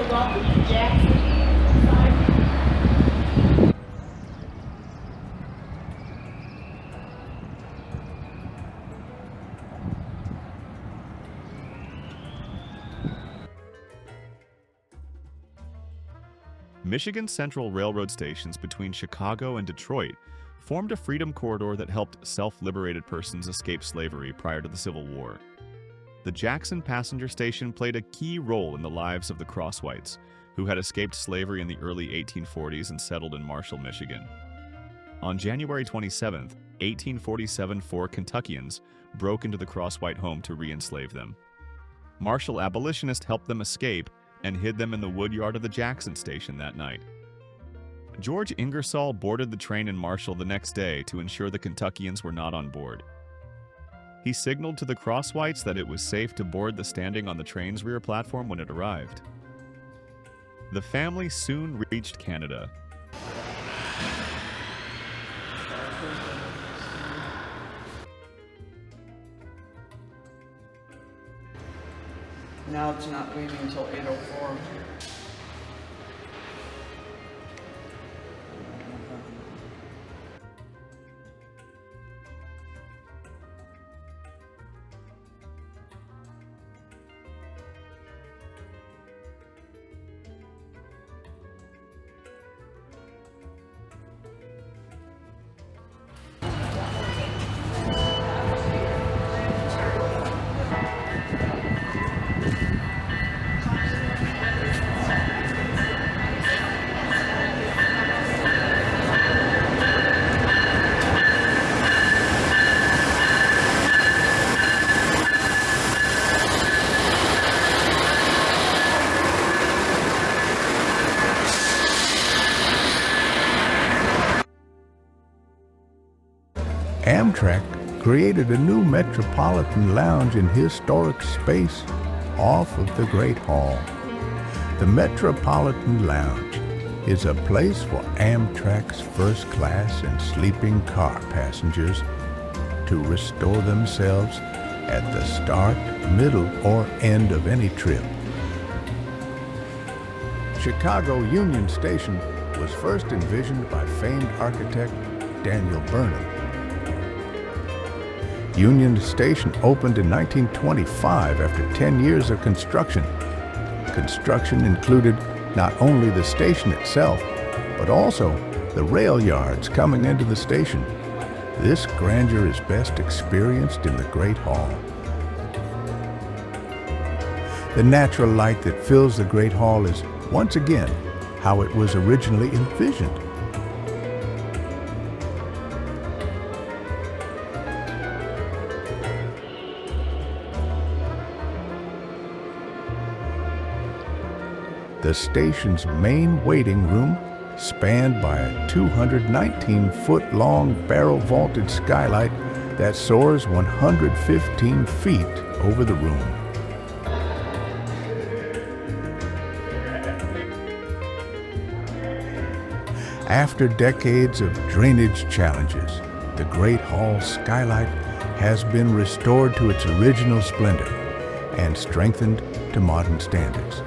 welcome to Jackson. Michigan Central Railroad stations between Chicago and Detroit formed a freedom corridor that helped self-liberated persons escape slavery prior to the Civil War. The Jackson passenger station played a key role in the lives of the Crosswhites, who had escaped slavery in the early 1840s and settled in Marshall, Michigan. On January 27, 1847, 4 Kentuckians broke into the Crosswhite home to re-enslave them. Marshall abolitionists helped them escape and hid them in the woodyard of the Jackson station that night. George Ingersoll boarded the train in Marshall the next day to ensure the Kentuckians were not on board. He signaled to the Crosswhites that it was safe to board the standing on the train's rear platform when it arrived. The family soon reached Canada. Now it's not leaving until 8:04. Amtrak created a new metropolitan lounge in historic space off of the Great Hall. The Metropolitan Lounge is a place for Amtrak's first class and sleeping car passengers to restore themselves at the start, middle, or end of any trip. Chicago Union Station was first envisioned by famed architect Daniel Burnham. Union Station opened in 1925 after 10 years of construction. Construction included not only the station itself, but also the rail yards coming into the station. This grandeur is best experienced in the Great Hall. The natural light that fills the Great Hall is, once again, how it was originally envisioned. The station's main waiting room, spanned by a 219-foot-long barrel-vaulted skylight that soars 115 feet over the room. After decades of drainage challenges, the Great Hall skylight has been restored to its original splendor and strengthened to modern standards.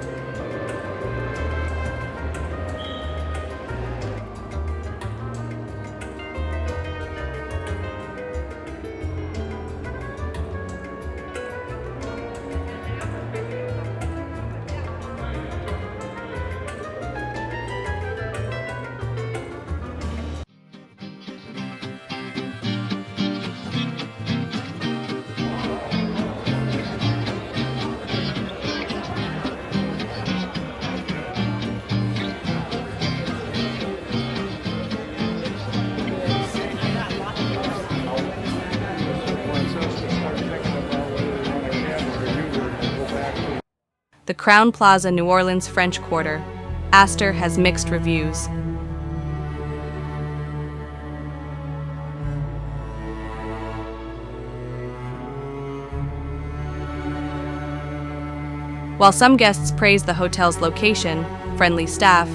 The Crowne Plaza New Orleans French Quarter, Astor, has mixed reviews. While some guests praise the hotel's location, friendly staff,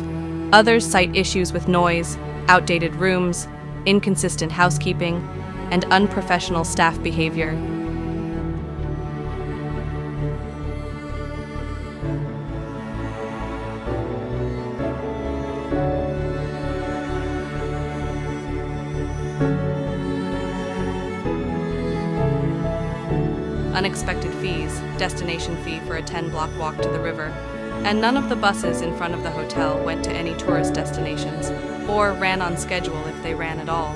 others cite issues with noise, outdated rooms, inconsistent housekeeping, and unprofessional staff behavior. unexpected fees, destination fee for a 10-block walk to the river, and none of the buses in front of the hotel went to any tourist destinations, or ran on schedule if they ran at all.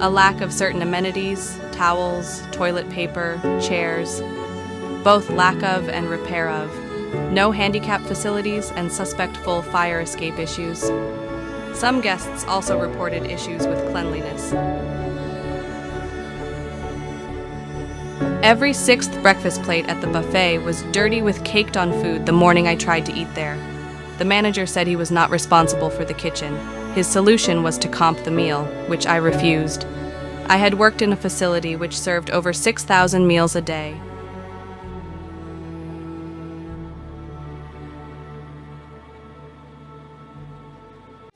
A lack of certain amenities, towels, toilet paper, chairs, both lack of and repair of, no handicap facilities, and suspect full fire escape issues. Some guests also reported issues with cleanliness. Every sixth breakfast plate at the buffet was dirty with caked on food the morning I tried to eat there. The manager said he was not responsible for the kitchen. His solution was to comp the meal, which I refused. I had worked in a facility which served over 6,000 meals a day.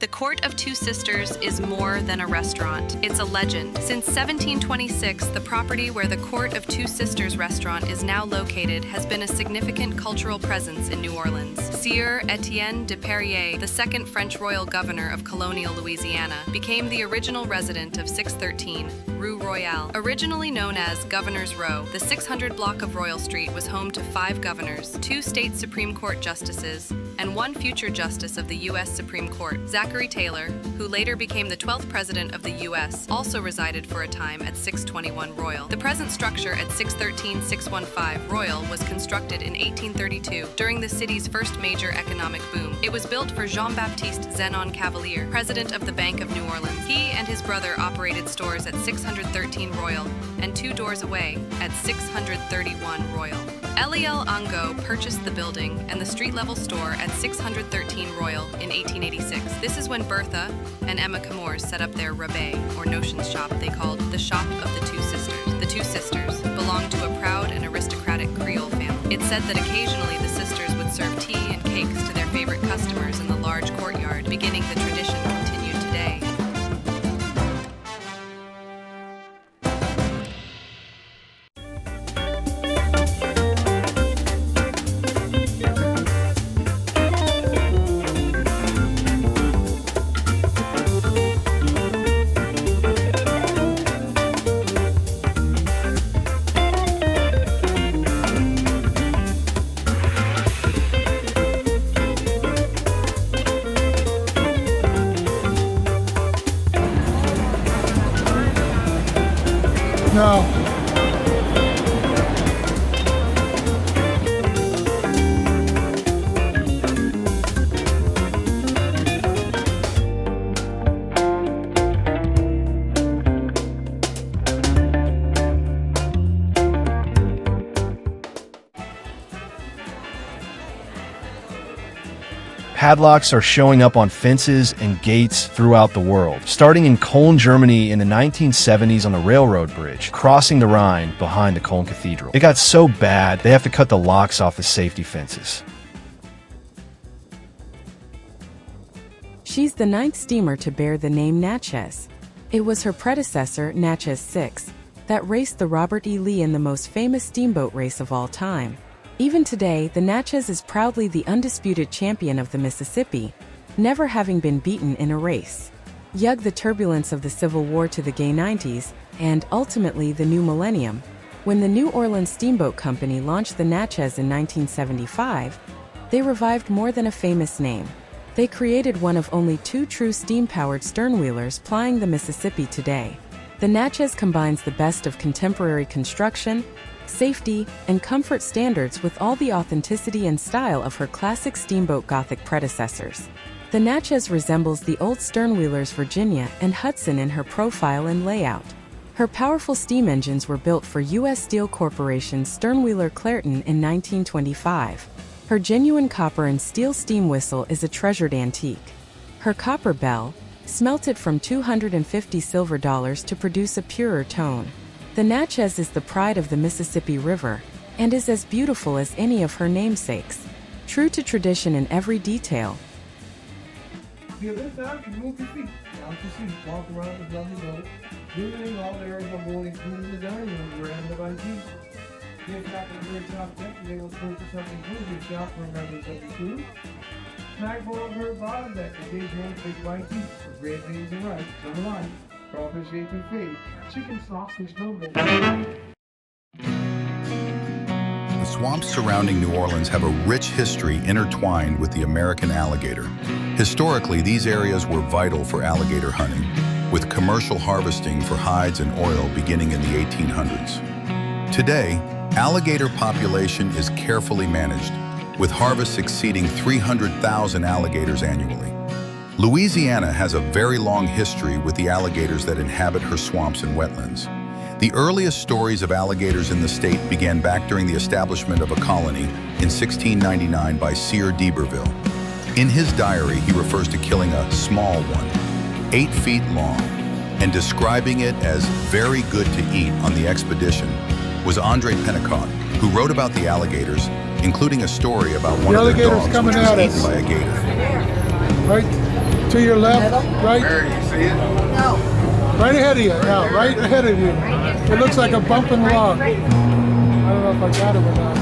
The Court of Two Sisters is more than a restaurant. It's a legend. Since 1726, the property where the Court of Two Sisters restaurant is now located has been a significant cultural presence in New Orleans. Sieur Etienne de Perrier, the second French royal governor of colonial Louisiana, became the original resident of 613 Rue Royale. Originally known as Governor's Row, the 600 block of Royal Street was home to 5 governors, 2 state Supreme Court justices, and 1 future justice of the U.S. Supreme Court. Zachary Taylor, who later became the 12th president of the U.S., also resided for a time at 621 Royal. The present structure at 613-615 Royal was constructed in 1832 during the city's first major economic boom. It was built for Jean-Baptiste Zenon Cavalier, president of the Bank of New Orleans. He and his brother operated stores at 613 Royal and 2 doors away at 631 Royal. Eliel Angot purchased the building and the street-level store at 613 Royal in 1886. This is when Bertha and Emma Camors set up their rabais, or notions shop they called the Shop of the Two Sisters. The Two Sisters belonged to a proud and aristocratic Creole family. It's said that occasionally the sisters would serve tea and cakes to their favorite customers in the large courtyard, beginning the tradition continued today. No. Padlocks are showing up on fences and gates throughout the world, starting in Cologne, Germany in the 1970s on a railroad bridge, crossing the Rhine behind the Cologne Cathedral. It got so bad, they have to cut the locks off the safety fences. She's the 9th steamer to bear the name Natchez. It was her predecessor, Natchez 6, that raced the Robert E. Lee in the most famous steamboat race of all time. Even today, the Natchez is proudly the undisputed champion of the Mississippi, never having been beaten in a race. Yug the turbulence of the Civil War to the gay 90s, and ultimately the new millennium, when the New Orleans Steamboat Company launched the Natchez in 1975, they revived more than a famous name. They created one of only 2 true steam-powered sternwheelers plying the Mississippi today. The Natchez combines the best of contemporary construction, safety, and comfort standards with all the authenticity and style of her classic steamboat Gothic predecessors. The Natchez resembles the old sternwheelers Virginia and Hudson in her profile and layout. Her powerful steam engines were built for U.S. Steel Corporation's sternwheeler Clairton in 1925. Her genuine copper and steel steam whistle is a treasured antique. Her copper bell, smelted from 250 silver dollars to produce a purer tone. The Natchez is the pride of the Mississippi River, and is as beautiful as any of her namesakes, true to tradition in every detail. Give this out, you move your feet. Down to seat, walk around the lovely boat. Visiting all the areas of bowling, including the dining room, veranda of IT. Get back to the very top deck, you're able to purchase something included shop for members of the crew. Snack bowl of her bottom deck, occasionally big white tea, for great things and rice, summer life. Crawfish 18 feet. Chicken sausage gumbo. The swamps surrounding New Orleans have a rich history intertwined with the American alligator. Historically, these areas were vital for alligator hunting, with commercial harvesting for hides and oil beginning in the 1800s. Today, alligator population is carefully managed, with harvests exceeding 300,000 alligators annually. Louisiana has a very long history with the alligators that inhabit her swamps and wetlands. The earliest stories of alligators in the state began back during the establishment of a colony in 1699 by Sieur d'Iberville. In his diary, he refers to killing a small one, 8 feet long, and describing it as very good to eat on the expedition was André Pennicott, who wrote about the alligators, including a story about one of their dogs which was eaten by a gator. Right to your left, right? Where you see it? No. Right ahead of you, now, right ahead of you. It looks like a bumping log. I don't know if I got it or not.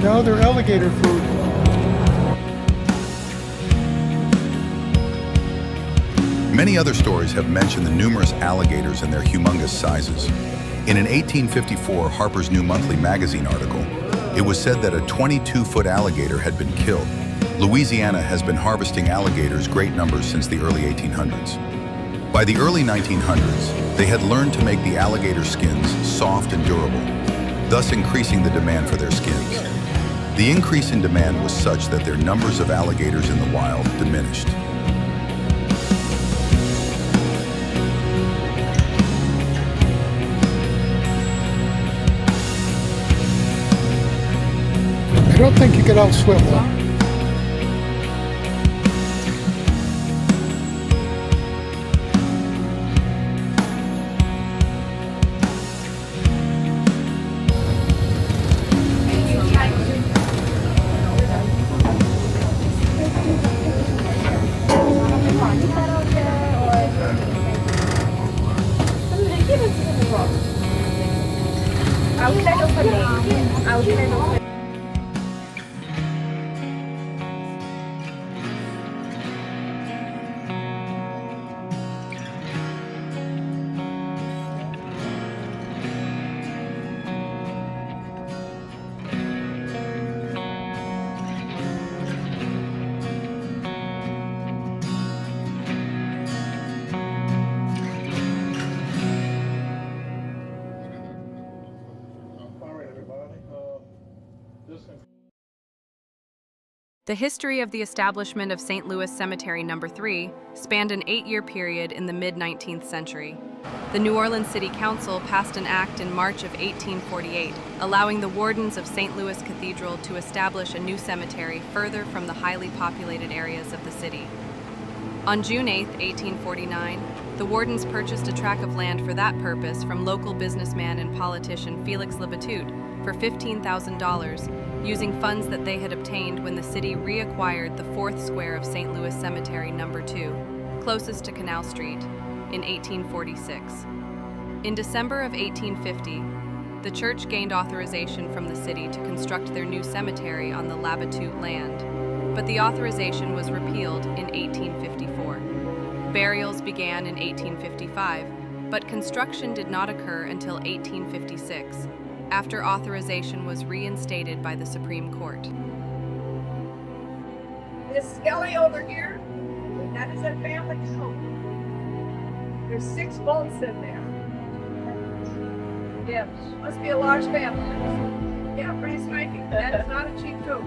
No, they're alligator food. Many other stories have mentioned the numerous alligators and their humongous sizes. In an 1854 Harper's New Monthly magazine article, it was said that a 22-foot alligator had been killed. Louisiana has been harvesting alligators great numbers since the early 1800s. By the early 1900s, they had learned to make the alligator skins soft and durable, thus increasing the demand for their skins. The increase in demand was such that their numbers of alligators in the wild diminished. I don't think you could outswim one. The history of the establishment of St. Louis Cemetery No. 3 spanned an 8-year period in the mid-19th century. The New Orleans City Council passed an act in March of 1848, allowing the wardens of St. Louis Cathedral to establish a new cemetery further from the highly populated areas of the city. On June 8, 1849, the wardens purchased a tract of land for that purpose from local businessman and politician Felix Labatut for $15,000, using funds that they had obtained when the city reacquired the 4th square of St. Louis Cemetery No. 2, closest to Canal Street, in 1846. In December of 1850, the church gained authorization from the city to construct their new cemetery on the Labatut land, but the authorization was repealed in 1854. Burials began in 1855, but construction did not occur until 1856, after authorization was reinstated by the Supreme Court. Miss Skelly over here, that is a family home. There's 6 bolts in there. Yeah, must be a large family. Yeah, pretty striking. That is not a cheap coat.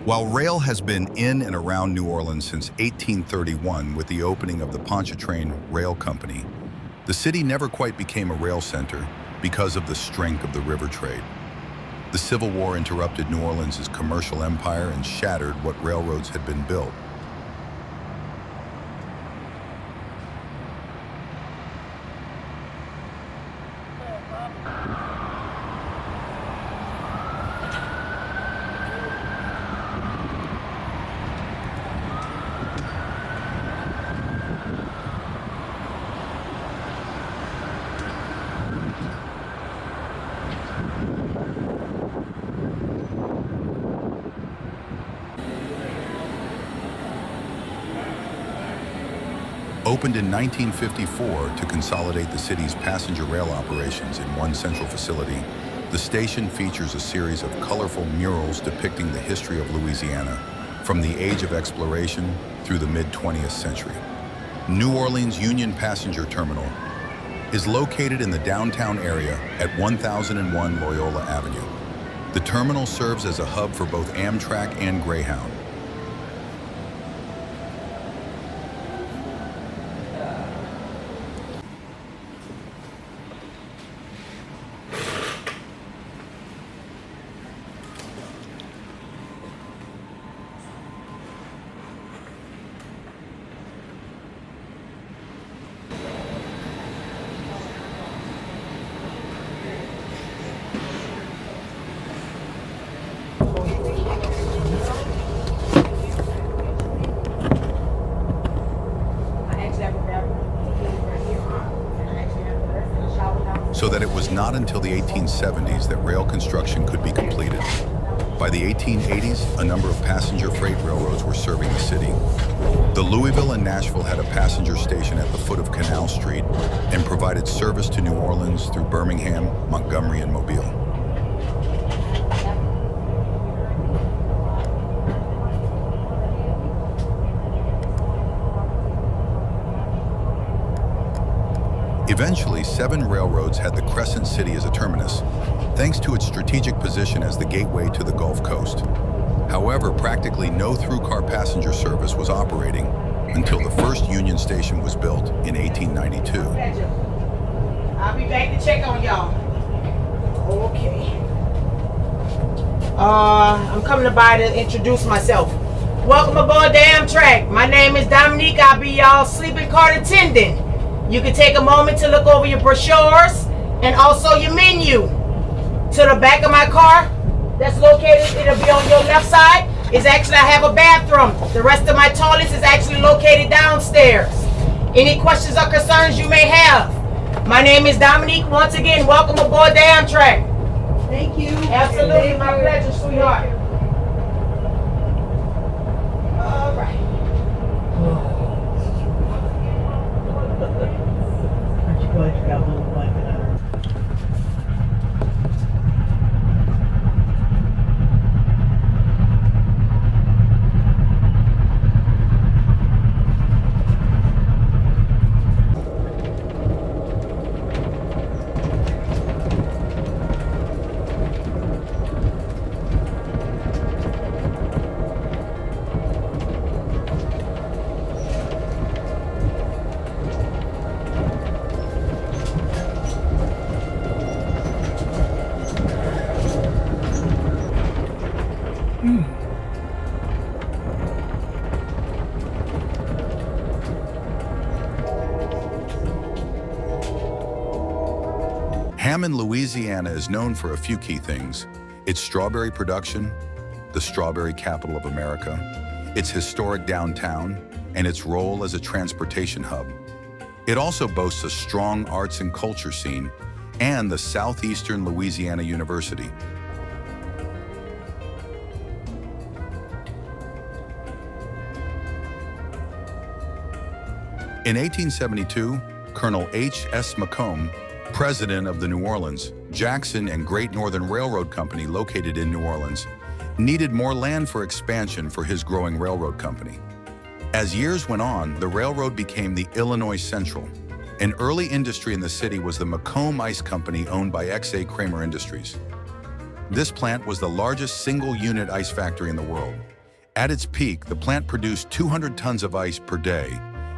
While rail has been in and around New Orleans since 1831 with the opening of the Pontchartrain Rail Company, the city never quite became a rail center because of the strength of the river trade. The Civil War interrupted New Orleans' commercial empire and shattered what railroads had been built. Opened in 1954 to consolidate the city's passenger rail operations in one central facility, the station features a series of colorful murals depicting the history of Louisiana, from the age of exploration through the mid-20th century. New Orleans Union Passenger Terminal is located in the downtown area at 1001 Loyola Avenue. The terminal serves as a hub for both Amtrak and Greyhound. So that it was not until the 1870s that rail construction could be completed. By the 1880s, a number of passenger freight railroads were serving the city. The Louisville and Nashville had a passenger station at the foot of Canal Street and provided service to New Orleans through Birmingham, Montgomery, and Mobile. Eventually, 7 railroads had the Crescent City as a terminus, thanks to its strategic position as the gateway to the Gulf Coast. However, practically no through-car passenger service was operating until the first Union Station was built in 1892. I'll be back to check on y'all. Okay. I'm coming by to introduce myself. Welcome aboard the Amtrak. My name is Dominique. I'll be y'all's sleeping cart attendant. You can take a moment to look over your brochures and also your menu. To the back of my car, that's located, it'll be on your left side, is actually, I have a bathroom. The rest of my toilets is actually located downstairs. Any questions or concerns you may have? My name is Dominique. Once again, welcome aboard the Amtrak. Thank you. Absolutely, my pleasure, sweetheart. All right. Aren't you glad you got a little blanket under? Hammond, Louisiana is known for a few key things: its strawberry production, the strawberry capital of America, its historic downtown, and its role as a transportation hub. It also boasts a strong arts and culture scene and the Southeastern Louisiana University. In 1872, Colonel H.S. Macomb, president of the New Orleans, Jackson and Great Northern Railroad Company located in New Orleans, needed more land for expansion for his growing railroad company. As years went on, the railroad became the Illinois Central. An early industry in the city was the Macomb Ice Company, owned by X.A. Kramer Industries. This plant was the largest single-unit ice factory in the world, At its peak, the plant produced 200 tons of ice per day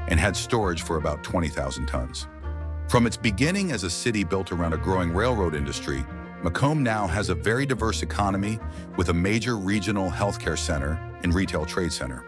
and had storage for about 20,000 tons. From its beginning as a city built around a growing railroad industry, Macomb now has a very diverse economy with a major regional healthcare center and retail trade center.